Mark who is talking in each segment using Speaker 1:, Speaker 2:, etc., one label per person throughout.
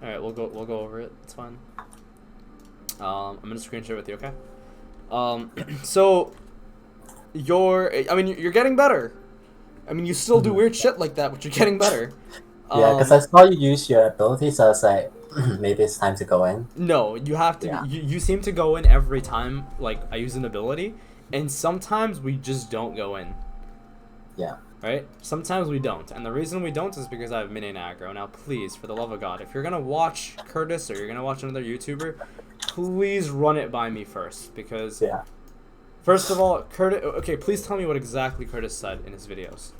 Speaker 1: All right, we'll go over it. It's fine. I'm gonna screen share with you, okay? So you're getting better. I mean, you still do
Speaker 2: Mhm.
Speaker 1: weird shit like that, but you're getting better.
Speaker 2: Yeah, because I
Speaker 1: Um,
Speaker 2: saw you use your ability, so I was like, maybe it's time to go in.
Speaker 1: no, you have to be.
Speaker 2: Yeah,
Speaker 1: You seem to go in every time, like I use an ability, and sometimes we just don't go in.
Speaker 2: yeah.
Speaker 1: Right? Sometimes we don't, and the reason we don't is because I have minion aggro. Now, please, for the love of God, if you're gonna watch Curtis or you're gonna watch another YouTuber, please run it by me first, because
Speaker 2: Yeah.
Speaker 1: first of all, Curtis. Okay, please tell me what exactly Curtis said in his videos.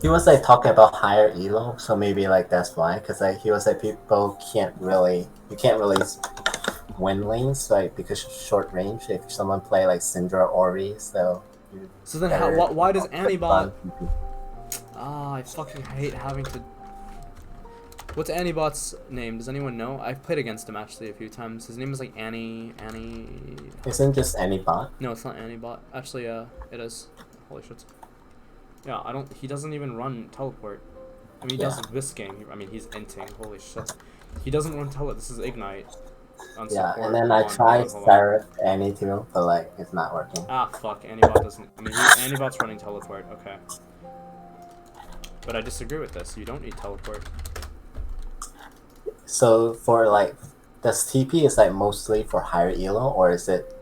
Speaker 2: He was like talking about higher elo, so maybe like that's why. Because like he was like you can't really win lanes like because short range. If someone play like Syndra or Ori, so you
Speaker 1: So then, how?
Speaker 2: better
Speaker 1: Why does Antibot?
Speaker 2: run TP.
Speaker 1: Ah, I fucking hate having to. What's Antibot's name? Does anyone know? I've played against him actually a few times. His name is like Annie.
Speaker 2: Isn't just any bot.
Speaker 1: No, it's not Antibot. Actually, it is. Holy shit. Yeah, I don't. He doesn't even run teleport. I mean, he
Speaker 2: Yeah,
Speaker 1: does this game. I mean, he's inting. Holy shit. He doesn't run teleport. This is Ignite on
Speaker 2: yeah. And
Speaker 1: support.
Speaker 2: then
Speaker 1: Hold
Speaker 2: I
Speaker 1: on, hold
Speaker 2: tried
Speaker 1: on, hold on.
Speaker 2: Seraph Annie too, but like it's not working.
Speaker 1: Ah, fuck. Antibot doesn't. I mean, Antibot's running teleport. Okay. But I disagree with this. You don't need teleport.
Speaker 2: So for like, does TP is like mostly for higher elo, or is it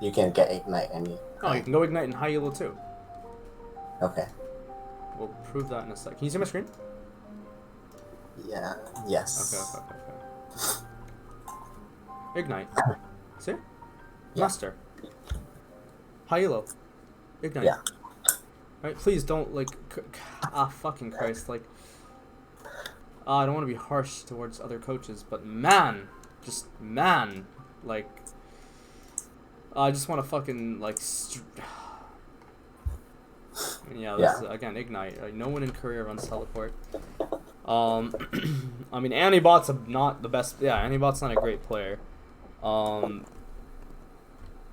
Speaker 2: you can get ignite any
Speaker 1: Oh, you
Speaker 2: time?
Speaker 1: can go Ignite in high elo too.
Speaker 2: Okay.
Speaker 1: We'll prove that in a sec. Can you see my screen?
Speaker 2: Yeah.
Speaker 1: Okay,
Speaker 2: Yes.
Speaker 1: okay, okay, okay. Ignite. See?
Speaker 2: Yeah.
Speaker 1: Master. High elo. Ignite.
Speaker 2: Yeah.
Speaker 1: Right? Please don't, like... fucking Christ. Like... I don't want to be harsh towards other coaches, but man! Just, man! Like... I just want to fucking, like... yeah, this
Speaker 2: Yeah.
Speaker 1: is, again, Ignite. Like, no one in Korea runs teleport. I mean, Antibot's not the best... Yeah, Antibot's not a great player.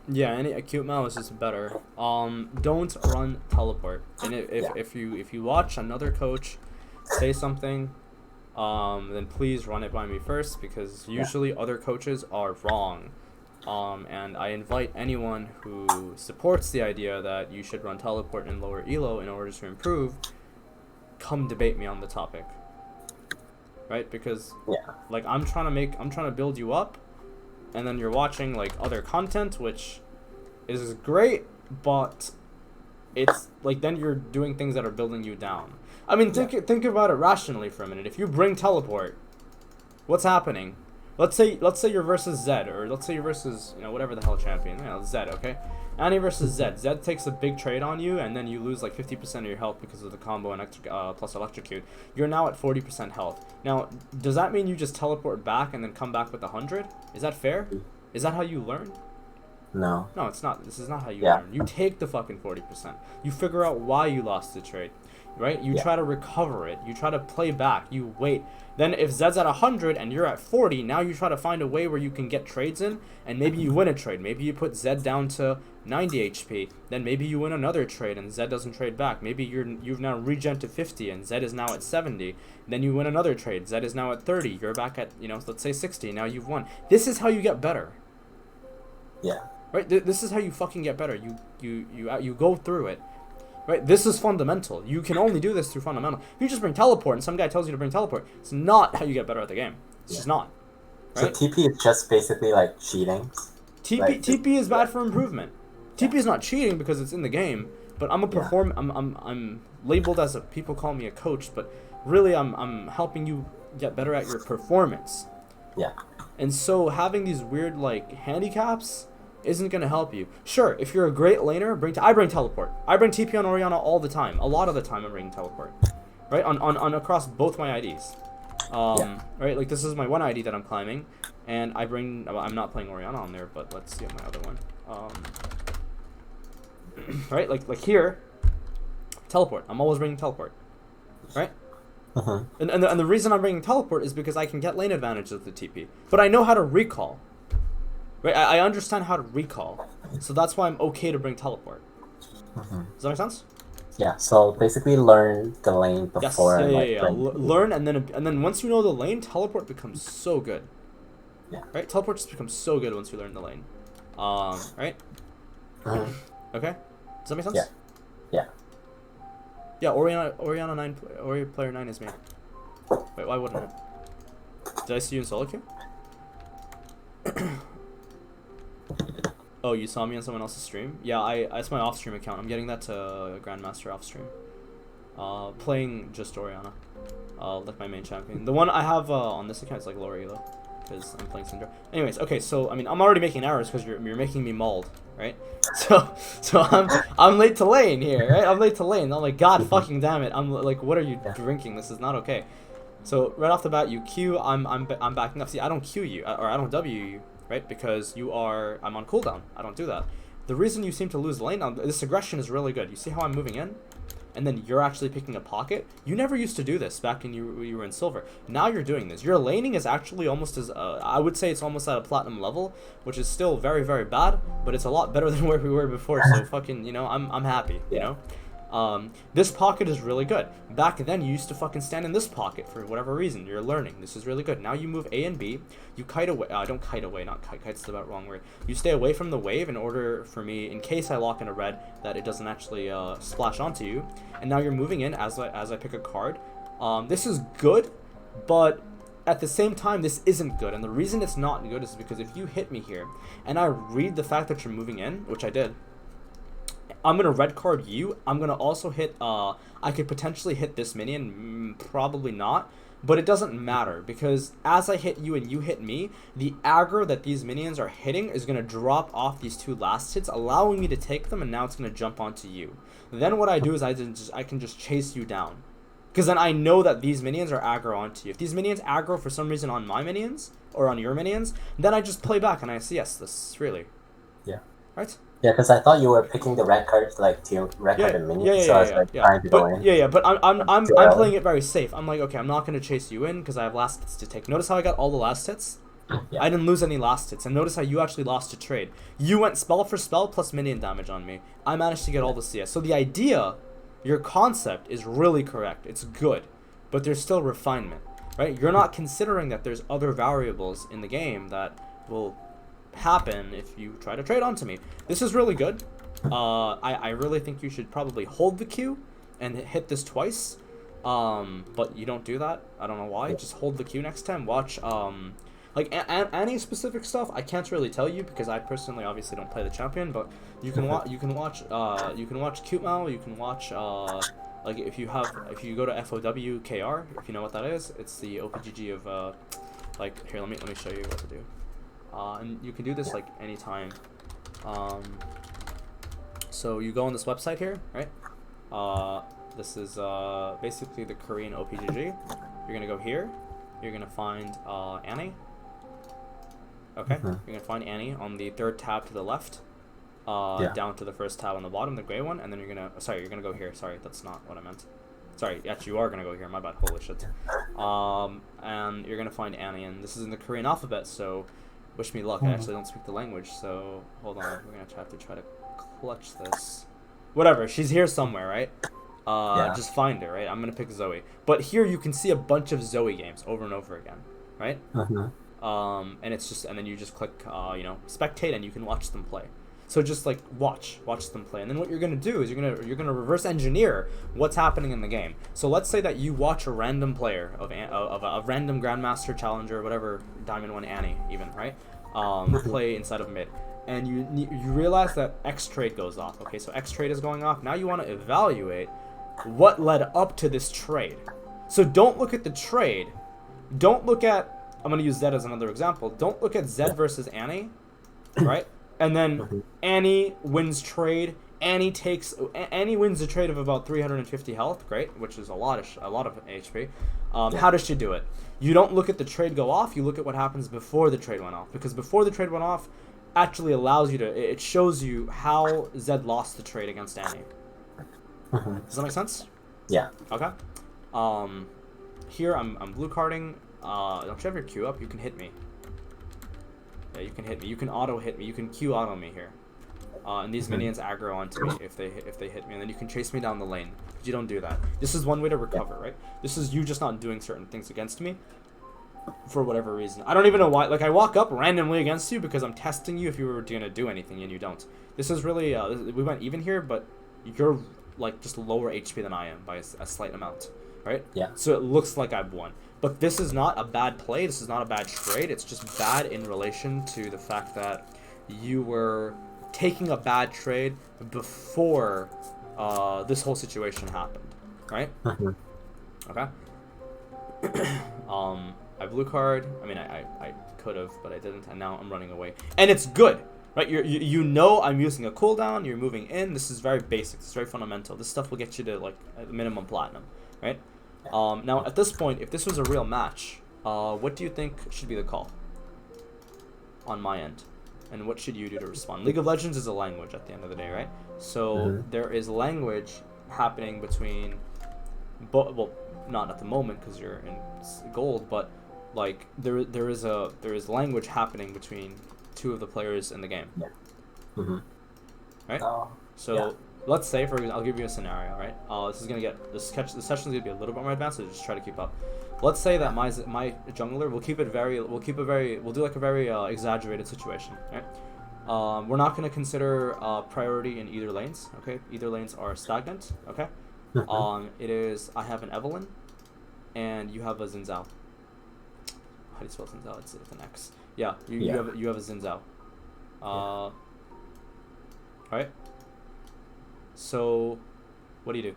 Speaker 1: Yeah, any acute Mao is just better. Don't run teleport. And
Speaker 2: Yeah.
Speaker 1: if you watch another coach say something, then please run it by me first, because
Speaker 2: Yeah.
Speaker 1: usually other coaches are wrong. And I invite anyone who supports the idea that you should run teleport in lower elo in order to improve, come debate me on the topic. Right? Because
Speaker 2: Yeah.
Speaker 1: like I'm trying to build you up, and then you're watching like other content, which is great, but it's like then you're doing things that are building you down. I mean, think about it rationally for a minute. If you bring teleport, what's happening? Let's say you're versus Zed, or let's say you're versus whatever the hell champion, Zed, okay? Annie versus Zed. Zed takes a big trade on you, and then you lose like 50% of your health because of the combo and plus electrocute. You're now at 40% health. Now, does that mean you just teleport back and then come back with 100? Is that fair? Is that how you learn?
Speaker 2: No.
Speaker 1: No, it's not. This is not how you
Speaker 2: Yeah.
Speaker 1: learn. You take the fucking 40%. You figure out why you lost the trade, right? You
Speaker 2: Yeah.
Speaker 1: try to recover it. You try to play back. You wait. Then if Zed's at 100 and you're at 40, now you try to find a way where you can get trades in, and maybe you win a trade. Maybe you put Zed down to 90 HP. Then maybe you win another trade and Zed doesn't trade back. Maybe you've now regen to 50 and Zed is now at 70. Then you win another trade. Zed is now at 30. You're back at, let's say 60. Now you've won. This is how you get better.
Speaker 2: Yeah.
Speaker 1: Right? This is how you fucking get better. You go through it. Right? This is fundamental. You can only do this through fundamental. If you just bring teleport and some guy tells you to bring teleport, it's not how you get better at the game. It's just not. Right?
Speaker 2: So TP is just basically like cheating.
Speaker 1: TP is bad for improvement. TP is not cheating because it's in the game, but I'm I'm labeled as people call me a coach, but really I'm helping you get better at your performance.
Speaker 2: Yeah.
Speaker 1: And so having these weird like handicaps isn't gonna help you. Sure, if you're a great laner, I bring teleport. I bring TP on Orianna all the time. A lot of the time I'm bringing teleport. Right? On across both my IDs. Right? Like this is my one ID that I'm climbing, and I'm not playing Orianna on there, but let's see on my other one. Right? Like here, teleport. I'm always bringing teleport. Right? And the reason I'm bringing teleport is because I can get lane advantage with the TP. But I know how to recall. Right? I understand how to recall. So that's why I'm okay to bring teleport. Does that make sense?
Speaker 2: Yeah, so basically learn the lane
Speaker 1: Yes, yeah,
Speaker 2: before
Speaker 1: yeah,
Speaker 2: like
Speaker 1: yeah.
Speaker 2: playing.
Speaker 1: Learn, and then once you know the lane, teleport becomes so good.
Speaker 2: Yeah.
Speaker 1: Right? Teleport just becomes so good once you learn the lane. Right?
Speaker 2: Mhm.
Speaker 1: Okay. Does that make
Speaker 2: Yeah.
Speaker 1: sense?
Speaker 2: Yeah.
Speaker 1: Yeah. Oriana 9, Ori player 9 is me. Wait, why wouldn't it? Did I see you in solo queue? Oh, you saw me on someone else's stream? Yeah, it's my off stream account. I'm getting that to Grandmaster off stream. Playing just Oriana. Like my main champion. The one I have on this account is like lower elo, because I'm playing Syndra. Anyways, okay, so I mean I'm already making errors because you're making me mauled, right? So I'm late to lane here, right? I'm late to lane. I'm like, God fucking damn it! I'm like, what are you
Speaker 2: Yeah.
Speaker 1: drinking? This is not okay. So right off the bat, you Q. I'm backing up. See, I don't Q you or I don't W you, right? Because I'm on cooldown. I don't do that. The reason you seem to lose the lane now, this aggression is really good. You see how I'm moving in? And then you're actually picking a pocket. You never used to do this back when you were in silver. Now you're doing this. Your laning is actually almost as I would say it's almost at a platinum level, which is still very very bad, but it's a lot better than where we were before. So fucking I'm happy.
Speaker 2: Yeah.
Speaker 1: This pocket is really good. Back then, you used to fucking stand in this pocket for whatever reason. You're learning. This is really good. Now you move A and B. You kite away. Don't kite away. Not kite. Kite's the wrong word. You stay away from the wave in order for me, in case I lock in a red, that it doesn't actually splash onto you. And now you're moving in as I pick a card. This is good, but at the same time, this isn't good. And the reason it's not good is because if you hit me here, and I read the fact that you're moving in, which I did, I'm gonna red card you. I'm gonna also hit. I could potentially hit this minion. Probably not, but it doesn't matter because as I hit you and you hit me, the aggro that these minions are hitting is gonna drop off these two last hits, allowing me to take them, and now it's gonna jump onto you. Then what I do is I can just chase you down, because then I know that these minions are aggro onto you. If these minions aggro for some reason on my minions or on your minions, then I just play back and I say yes, this is really.
Speaker 2: Yeah.
Speaker 1: Right.
Speaker 2: Yeah, because I thought you were picking the red cards like to red card the minions, so I was like trying to go in.
Speaker 1: But
Speaker 2: Too
Speaker 1: I'm
Speaker 2: early.
Speaker 1: playing it very safe. I'm like, okay, I'm not gonna chase you in because I have last hits to take. Notice how I got all the last hits?
Speaker 2: Yeah.
Speaker 1: I didn't lose any last hits, and notice how you actually lost a trade. You went spell for spell plus minion damage on me. I managed to get all the CS. So the idea, your concept is really correct. It's good, but there's still refinement, right? You're not considering that there's other variables in the game that will happen if you try to trade onto me. This is really good. I really think you should probably hold the Q and hit this twice. But you don't do that. I don't know why. Just hold the Q next time. Watch like any specific stuff I can't really tell you because I personally obviously don't play the champion, but you can watch Cute Mal, you can watch like if you go to FOWKR, if you know what that is, it's the OPGG of like here let me show you what to do. And you can do this like anytime. So you go on this website here, right? This is basically the Korean OPGG. You're gonna go here. You're gonna find Annie. Okay, you're gonna find Annie on the third tab to the left. Down to the first tab on the bottom, the gray one, and then you're gonna go here. Sorry, that's not what I meant. Sorry, actually you are gonna go here. My bad. Holy shit. And you're gonna find Annie, and this is in the Korean alphabet, so. Wish me luck. I actually don't speak the language, so hold on. We're gonna have to try to clutch this. Whatever. She's here somewhere, right? Just find her, right? I'm gonna pick Zoe. But here you can see a bunch of Zoe games over and over again, right? And it's just, and then you just click, spectate, and you can watch them play. So just like watch them play, and then what you're gonna do is you're gonna reverse engineer what's happening in the game. So let's say that you watch a random player of a random Grandmaster Challenger, whatever Diamond One Annie even, right? Play inside of mid, and you realize that X trade goes off. Okay, so X trade is going off. Now you want to evaluate what led up to this trade. So don't look at the trade. Don't look at. I'm gonna use Zed as another example. Don't look at Zed versus Annie, right? And then Annie wins trade. Annie wins a trade of about 350 health, great, which is a lot of HP. How does she do it? You don't look at the trade go off. You look at what happens before the trade went off, because before the trade went off, actually allows you to. It shows you how Zed lost the trade against Annie. Does that make sense?
Speaker 2: Yeah.
Speaker 1: Okay. Here I'm blue carding. Don't you have your Q up? You can hit me. Yeah, you can hit me. You can auto hit me. You can Q auto me here. And these minions aggro onto me if they hit me, and then you can chase me down the lane. But you don't do that. This is one way to recover, right? This is you just not doing certain things against me for whatever reason. I don't even know why. Like, I walk up randomly against you because I'm testing you if you were gonna do anything, and you don't. This is really we went even here, but you're like just lower HP than I am by a slight amount, right?
Speaker 2: Yeah.
Speaker 1: So it looks like I've won. But this is not a bad play. This is not a bad trade. It's just bad in relation to the fact that you were taking a bad trade before this whole situation happened, right? Okay. I blue card. I mean, I could have, but I didn't, and now I'm running away. And it's good, right? You know I'm using a cooldown. You're moving in. This is very basic. It's very fundamental. This stuff will get you to like at minimum platinum, right? Now at this point, if this was a real match, what do you think should be the call on my end? And what should you do to respond? League of Legends is a language at the end of the day, right? So there is language happening between, well, not at the moment because you're in gold, but like there is language happening between two of the players in the game.
Speaker 2: Yeah.
Speaker 1: Right. So let's say, for example, I'll give you a scenario, right? This is gonna get this session's gonna be a little bit more advanced, so just try to keep up. Let's say that my jungler, we'll do like a very exaggerated situation, right? We're not gonna consider priority in either lanes, okay? Either lanes are stagnant, okay? It is, I have an Evelynn, and you have a Xin Zhao. How do you spell Xin Zhao? It's with an X. Yeah, you have a Xin Zhao. Alright. So, what do you do?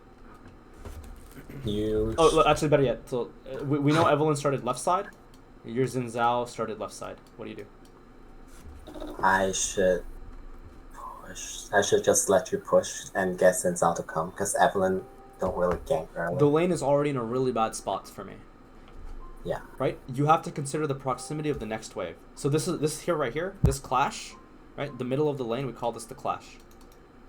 Speaker 1: Oh, actually, better yet. So we know Evelynn started left side. Your Xin Zhao started left side. What do you do?
Speaker 2: I should push. I should just let you push and get Xin Zhao to come, because Evelynn don't really gank early.
Speaker 1: The lane is already in a really bad spot for me.
Speaker 2: Yeah.
Speaker 1: Right? You have to consider the proximity of the next wave. So this here right here, this clash, right? The middle of the lane, we call this the clash.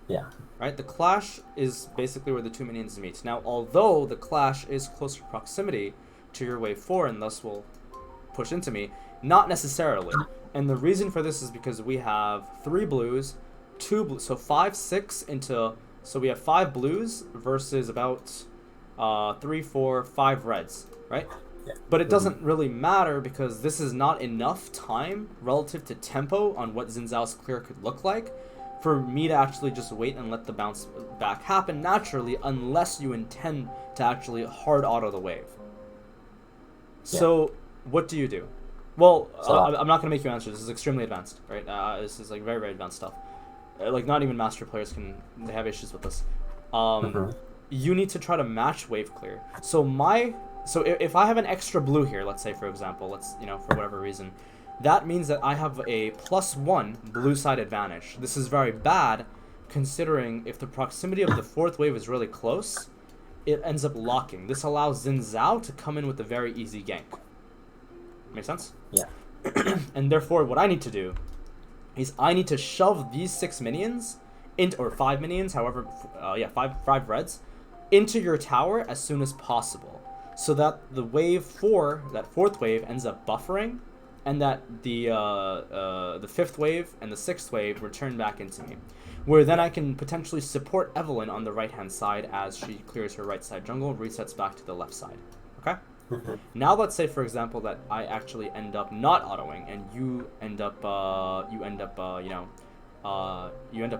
Speaker 2: Yeah.
Speaker 1: Right? The clash is basically where the two minions meet. Now, although the clash is closer proximity to your wave 4 and thus will push into me, not necessarily. And the reason for this is because we have 3 blues, 2 blues, so 5, 6 into, so we have 5 blues versus about 3, 4, 5 reds, right?
Speaker 2: Yeah.
Speaker 1: But it doesn't really matter because this is not enough time relative to tempo on what Xin Zhao's clear could look like for me to actually just wait and let the bounce back happen naturally, unless you intend to actually hard auto the wave. So what do you do? Well, I'm not going to make you answer. This is extremely advanced, right? This is like very, very advanced stuff. Like not even master players they have issues with this. You need to try to match wave clear. So if I have an extra blue here, let's say for example, for whatever reason, that means that I have a +1 blue side advantage. This is very bad, considering if the proximity of the 4th wave is really close, it ends up locking. This allows Xin Zhao to come in with a very easy gank. Make sense?
Speaker 2: Yeah.
Speaker 1: And therefore, what I need to do is I need to shove these 6 minions, or 5 minions, however, 5 reds, into your tower as soon as possible, so that the wave 4, that 4th wave, ends up buffering, and that the 5th wave and the 6th wave return back into me, where then I can potentially support Evelynn on the right-hand side as she clears her right side jungle and resets back to the left side. Okay? Now let's say, for example, that I actually end up not autoing, and you end up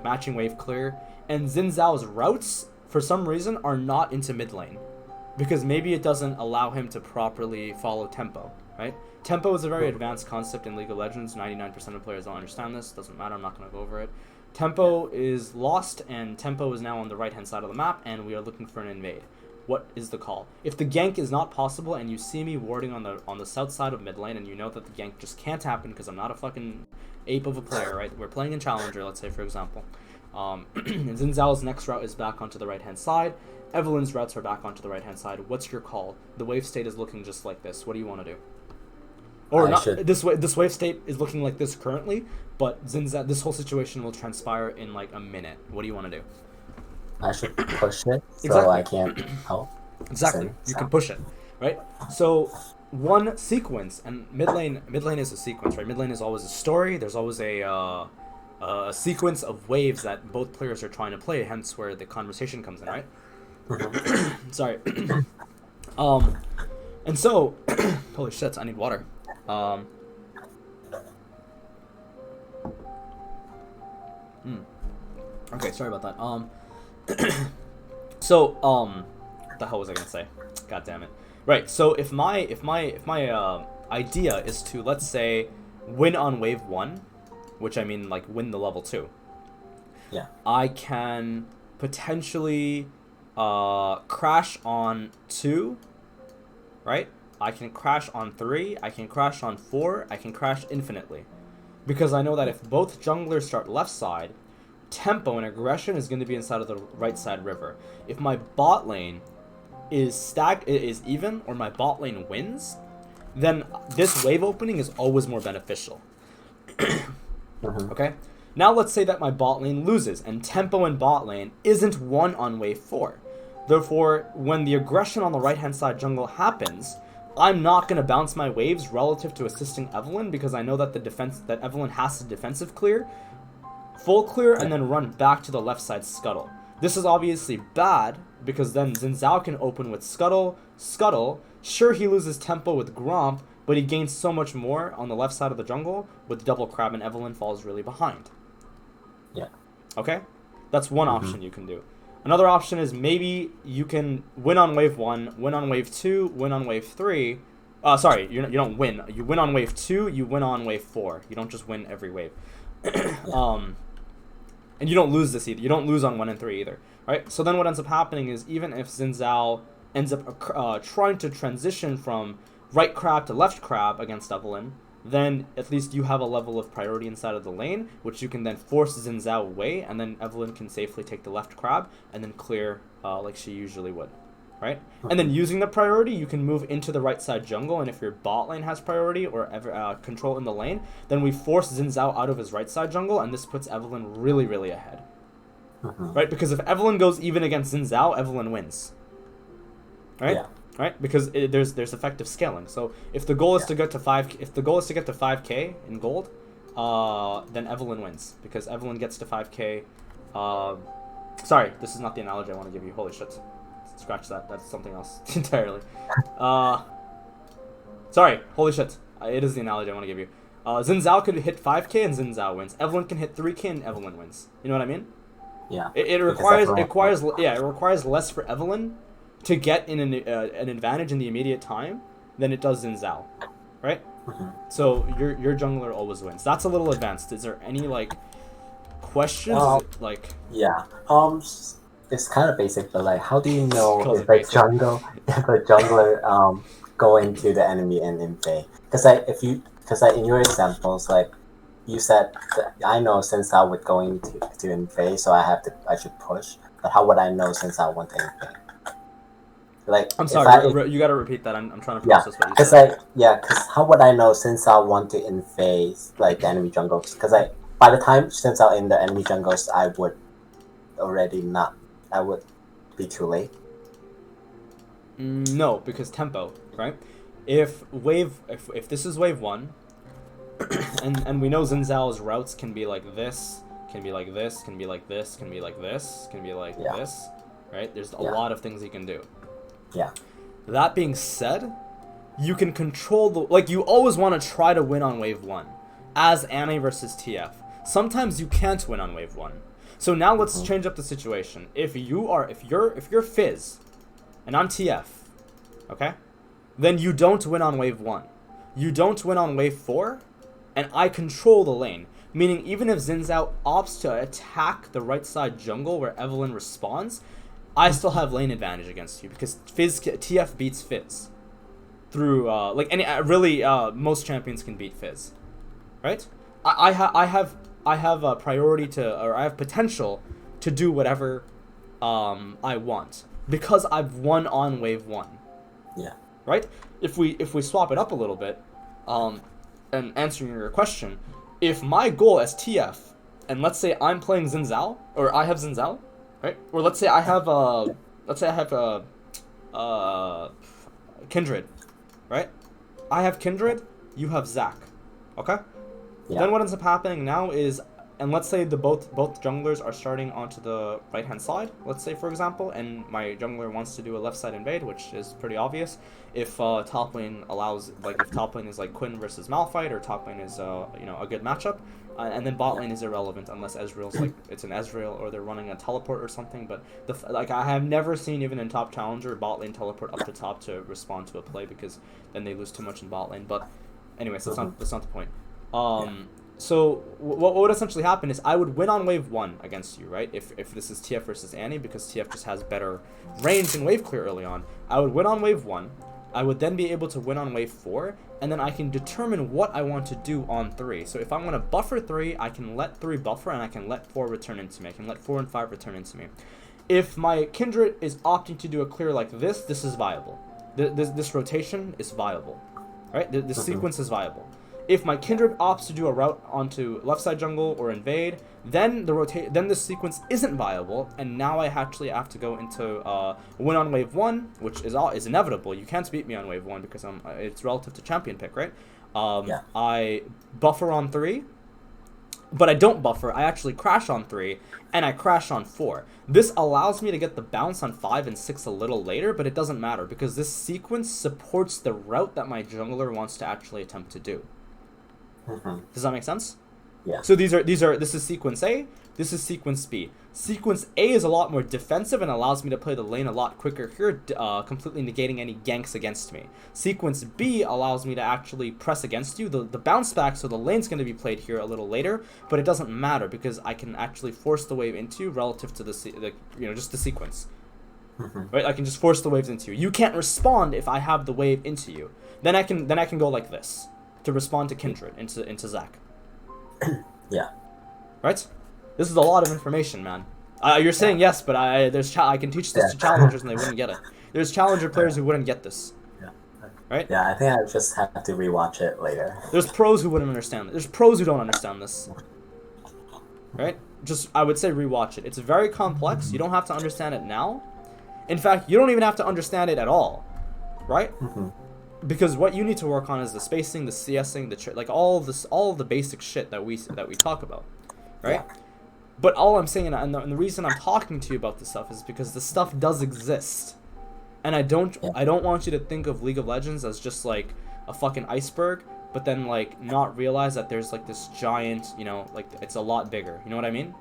Speaker 1: matching wave clear, and Xin Zhao's routes, for some reason, are not into mid lane, because maybe it doesn't allow him to properly follow tempo, right? Tempo is a very advanced concept in League of Legends. 99% of players don't understand this. Doesn't matter. I'm not going to go over it. Tempo is lost, and tempo is now on the right-hand side of the map, and we are looking for an invade. What is the call? If the gank is not possible, and you see me warding on the south side of mid lane, and you know that the gank just can't happen because I'm not a fucking ape of a player, right? We're playing in Challenger, let's say, for example. Xin Zhao's next route is back onto the right-hand side. Evelynn's routes are back onto the right-hand side. What's your call? The wave state is looking just like this. What do you want to do? Or not? This wave state is looking like this currently, but this whole situation will transpire in like a minute. What do you want to do?
Speaker 2: I should push it so I can't help.
Speaker 1: Exactly. You can push it, right? So one sequence, and mid lane is a sequence, right? Mid lane is always a story. There's always a a sequence of waves that both players are trying to play. Hence, where the conversation comes in, right? Sorry. um, and so, holy shit, I need water. Okay, sorry about that. So, what the hell was I gonna say? God damn it. Right. So if my idea is to, let's say, win on wave 1, which I mean like win the level 2.
Speaker 2: Yeah.
Speaker 1: I can potentially crash on 2, right? I can crash on 3, I can crash on 4, I can crash infinitely. Because I know that if both junglers start left side, tempo and aggression is going to be inside of the right side river. If my bot lane is even, or my bot lane wins, then this wave opening is always more beneficial. Okay? Now let's say that my bot lane loses, and tempo in bot lane isn't won on wave 4. Therefore, when the aggression on the right-hand side jungle happens, I'm not going to bounce my waves relative to assisting Evelynn, because I know that that Evelynn has to defensive clear, full clear, and then run back to the left side scuttle. This is obviously bad, because then Xin Zhao can open with scuttle. Sure, he loses tempo with Gromp, but he gains so much more on the left side of the jungle with double crab, and Evelynn falls really behind.
Speaker 2: Yeah.
Speaker 1: Okay? That's one option you can do. Another option is maybe you can win on wave 1, win on wave 2, win on wave 3. Sorry, you don't win. You win on wave 2, you win on wave 4. You don't just win every wave. And you don't lose this either. You don't lose on 1 and 3 either. Right? So then what ends up happening is, even if Xin Zhao ends up trying to transition from right crab to left crab against Evelynn, then at least you have a level of priority inside of the lane, which you can then force Xin Zhao away, and then Evelynn can safely take the left crab and then clear like she usually would. Right? And then using the priority, you can move into the right side jungle, and if your bot lane has priority or control in the lane, then we force Xin Zhao out of his right side jungle, and this puts Evelynn really, really ahead. Right? Because if Evelynn goes even against Xin Zhao, Evelynn wins. Right?
Speaker 2: Yeah.
Speaker 1: Right? Because there's effective scaling. So if the goal is to get to 5k in gold, then Evelynn wins, because Evelynn gets to 5k. Sorry, this is not the analogy I want to give you. Holy shit. Scratch that. That's something else entirely. Sorry. Holy shit. It is the analogy I want to give you. Xin Zhao could hit 5k and Xin Zhao wins. Evelynn can hit 3k and Evelynn wins. You know what I mean?
Speaker 2: Yeah.
Speaker 1: It requires less for Evelynn to get in an advantage in the immediate time than it does Xin Zhao, right? So your jungler always wins. That's a little advanced. Is there any like questions?
Speaker 2: Yeah. It's kind of basic, but like, how do you know if a jungler go into the enemy and invade? Because in your examples, like you said, I know since I would go to invade, so I should push. But how would I know since I want to invade? Like,
Speaker 1: I'm sorry, you gotta repeat that. I'm trying to process what you said.
Speaker 2: Because how would I know since I want to invade like the enemy jungles? Because by the time since I'm in the enemy jungles, I would be too late.
Speaker 1: No, because tempo, right? If this is wave 1, and we know Xin Zhao's routes can be like this, can be like this, can be like this, can be like this, can be like this, right? There's a lot of things he can do.
Speaker 2: Yeah.
Speaker 1: That being said, you can control you always want to try to win on wave 1, as Annie versus TF. Sometimes you can't win on wave 1. So now let's change up the situation. If you're Fizz, and I'm TF, okay? Then you don't win on wave 1. You don't win on wave 4, and I control the lane. Meaning, even if Xin Zhao opts to attack the right side jungle where Evelynn responds, I still have lane advantage against you, because TF beats Fizz. Through most champions can beat Fizz, right? I have a priority I have potential to do whatever I want, because I've won on wave 1.
Speaker 2: Yeah.
Speaker 1: Right? If we swap it up a little bit, and answering your question, if my goal as TF, and let's say I'm playing Xin Zhao, or I have Xin Zhao, right? Or let's say I have Kindred, right? I have Kindred, you have Zac, okay? Yeah. Then what ends up happening now is and let's say both junglers are starting onto the right hand side, let's say for example, and my jungler wants to do a left side invade, which is pretty obvious. If top lane allows, like if top lane is like Quinn versus Malphite, or top lane is a good matchup, and then bot lane is irrelevant unless Ezreal's like it's an Ezreal or they're running a teleport or something. But like I have never seen, even in top challenger, bot lane teleport up to top to respond to a play, because then they lose too much in bot lane. But anyways, that's not the point. So what would essentially happen is I would win on wave 1 against you, right? If this is TF versus Annie, because TF just has better range and wave clear early on, I would win on wave 1. I would then be able to win on wave 4, and then I can determine what I want to do on 3. So if I want to buffer 3, I can let 3 buffer, and I can let 4 return into me. I can let 4 and 5 return into me. If my Kindred is opting to do a clear like this is viable. This rotation is viable, right? This sequence is viable. If my Kindred opts to do a route onto left side jungle or invade, then this sequence isn't viable, and now I actually have to go into win on wave 1, which is inevitable. You can't beat me on wave 1 because it's relative to champion pick, right? I buffer on 3, but I don't buffer. I actually crash on 3, and I crash on 4. This allows me to get the bounce on 5 and 6 a little later, but it doesn't matter because this sequence supports the route that my jungler wants to actually attempt to do. Does that make sense?
Speaker 2: Yeah.
Speaker 1: So this is sequence A, this is sequence B. Sequence A is a lot more defensive and allows me to play the lane a lot quicker here, completely negating any ganks against me. Sequence B allows me to actually press against you, the bounce back, so the lane's going to be played here a little later, but it doesn't matter because I can actually force the wave into you relative to just the sequence. Right? I can just force the waves into you. You can't respond if I have the wave into you. Then I can go like this to respond to Kindred into Zac.
Speaker 2: Yeah.
Speaker 1: Right? This is a lot of information, man. You're saying yes, but I can teach this to challengers and they wouldn't get it. There's challenger players who wouldn't get this.
Speaker 2: Yeah.
Speaker 1: Right?
Speaker 2: Yeah, I think I just have to rewatch it later.
Speaker 1: There's pros who wouldn't understand it. There's pros who don't understand this. Right? Just, I would say rewatch it. It's very complex. You don't have to understand it now. In fact, you don't even have to understand it at all. Right? Because what you need to work on is the spacing, the CSing, like all of the basic shit that we talk about, right? Yeah. But all I'm saying, and the reason I'm talking to you about this stuff is because the stuff does exist, and I don't want you to think of League of Legends as just like a fucking iceberg, but then like not realize that there's like this giant, like it's a lot bigger. You know what I mean?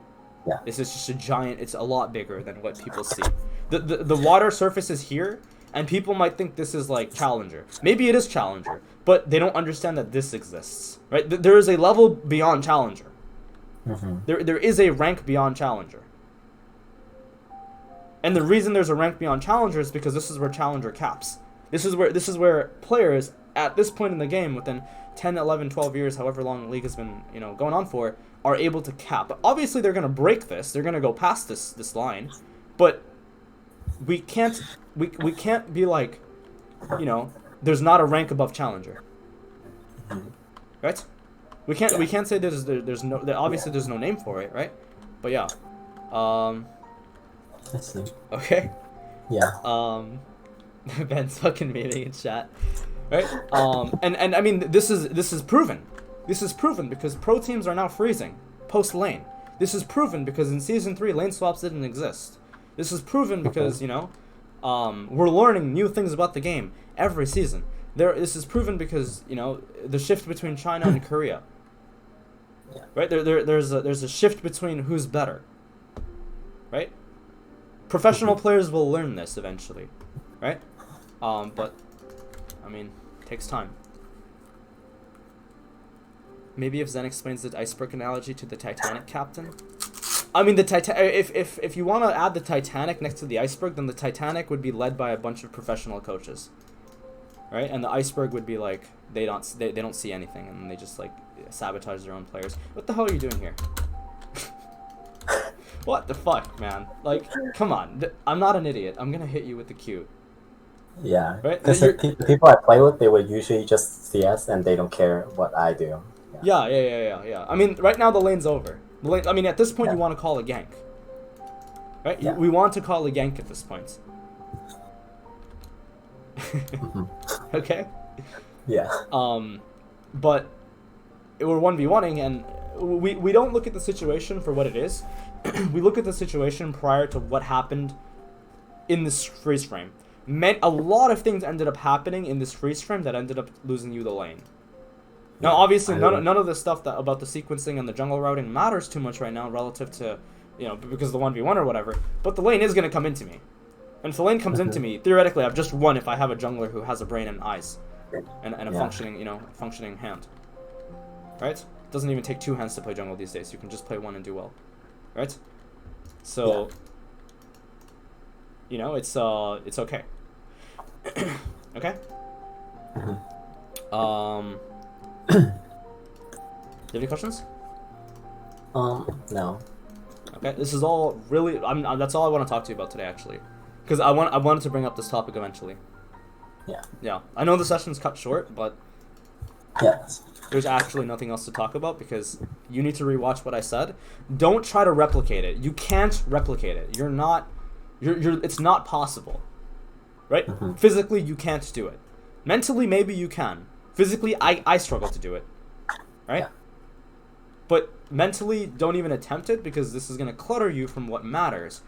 Speaker 2: Yeah.
Speaker 1: This is just a giant. It's a lot bigger than what people see. The water surface is here. And people might think this is like Challenger. Maybe it is Challenger, but they don't understand that this exists, right? There is a level beyond Challenger. There is a rank beyond Challenger. And the reason there's a rank beyond Challenger is because this is where Challenger caps. This is where players at this point in the game, within 10, 11, 12 years, however long the league has been, going on for, are able to cap. But obviously they're going to break this. They're going to go past this line. But we can't be like, there's not a rank above Challenger, right? We can't say there's no, obviously there's no name for it, right? But yeah,
Speaker 2: I see.
Speaker 1: Okay.
Speaker 2: Yeah.
Speaker 1: Ben's fucking meeting in chat, right? And I mean this is proven. This is proven because pro teams are now freezing post lane. This is proven because in season 3 lane swaps didn't exist. This is proven because, we're learning new things about the game every season. This is proven because, the shift between China and Korea.
Speaker 2: Yeah.
Speaker 1: Right? There's a shift between who's better. Right? Professional players will learn this eventually. Right? But, I mean, it takes time. Maybe if Zen explains the iceberg analogy to the Titanic captain. I mean, if you want to add the Titanic next to the iceberg, then the Titanic would be led by a bunch of professional coaches, right? And the iceberg would be like they don't see anything, and they just like sabotage their own players. What the hell are you doing here? What the fuck, man? Like, come on! I'm not an idiot. I'm gonna hit you with the Q.
Speaker 2: Yeah,
Speaker 1: right.
Speaker 2: Because the people I play with, they would usually just CS, and they don't care what I do.
Speaker 1: Yeah. I mean, right now the lane's over. I mean, at this point, you want to call a gank, right?
Speaker 2: Yeah.
Speaker 1: We want to call a gank at this point. Okay.
Speaker 2: Yeah.
Speaker 1: But we're 1v1ing, and we don't look at the situation for what it is. We look at the situation prior to what happened in this freeze frame. A lot of things ended up happening in this freeze frame that ended up losing you the lane. Now, obviously, none of the stuff that about the sequencing and the jungle routing matters too much right now relative to, because of the 1v1 or whatever. But the lane is going to come into me. And if the lane comes into me, theoretically, I've just won if I have a jungler who has a brain and eyes. And a functioning hand. Right? It doesn't even take 2 hands to play jungle these days. You can just play 1 and do well. Right? So, it's okay. Okay? Do you have any questions?
Speaker 2: No.
Speaker 1: Okay, this is all really. That's all I want to talk to you about today, actually, because I wanted to bring up this topic eventually.
Speaker 2: Yeah.
Speaker 1: Yeah, I know the session's cut short, but
Speaker 2: Yes.
Speaker 1: there's actually nothing else to talk about because you need to rewatch what I said. Don't try to replicate it. You can't replicate it. You're not. It's not possible. Right? Physically, you can't do it. Mentally, maybe you can. Physically, I struggle to do it. Right?
Speaker 2: Yeah.
Speaker 1: But mentally, don't even attempt it because this is going to clutter you from what matters.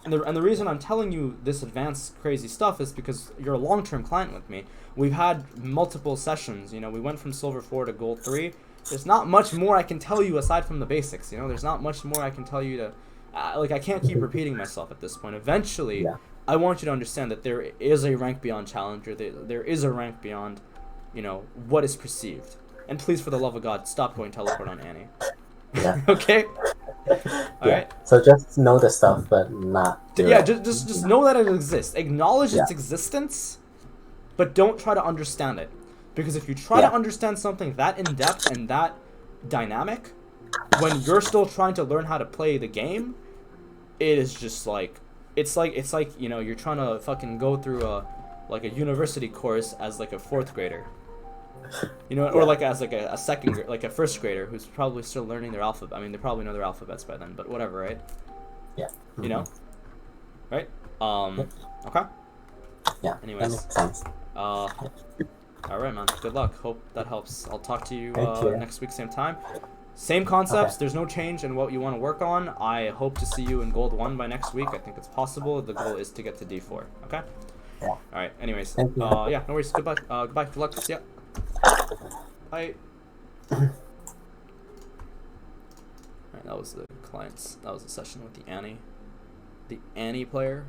Speaker 1: And the reason I'm telling you this advanced crazy stuff is because you're a long-term client with me. We've had multiple sessions. We went from Silver 4 to Gold 3. There's not much more I can tell you aside from the basics. There's not much more I can tell you to... I can't keep repeating myself at this point. Eventually, I want you to understand that there is a rank beyond Challenger. There is a rank beyond, what is perceived. And please, for the love of God, stop going teleport on Annie.
Speaker 2: Yeah.
Speaker 1: Okay? Alright?
Speaker 2: So just know the stuff, but not do it.
Speaker 1: Just know that it exists. Acknowledge its existence, but don't try to understand it. Because if you try to understand something that in-depth and that dynamic, when you're still trying to learn how to play the game, it is just like... It's like you're trying to fucking go through a university course as like a 4th grader. Or like as like a second, like a 1st grader who's probably still learning their alphabet. I mean, they probably know their alphabets by then, but whatever, right?
Speaker 2: Yeah.
Speaker 1: Right? Okay.
Speaker 2: Yeah.
Speaker 1: Anyways.
Speaker 2: That makes sense.
Speaker 1: All right, man. Good luck. Hope that helps. I'll talk to you, next week, same time. Same concepts. Okay. There's no change in what you want to work on. I hope to see you in Gold 1 by next week. I think it's possible. The goal is to get to D4. Okay?
Speaker 2: Yeah.
Speaker 1: All right. Anyways.
Speaker 2: Thank you.
Speaker 1: Yeah, no worries. Goodbye. Goodbye. Good luck. See ya. Bye. Alright, that was the clients. That was the session with the Annie player.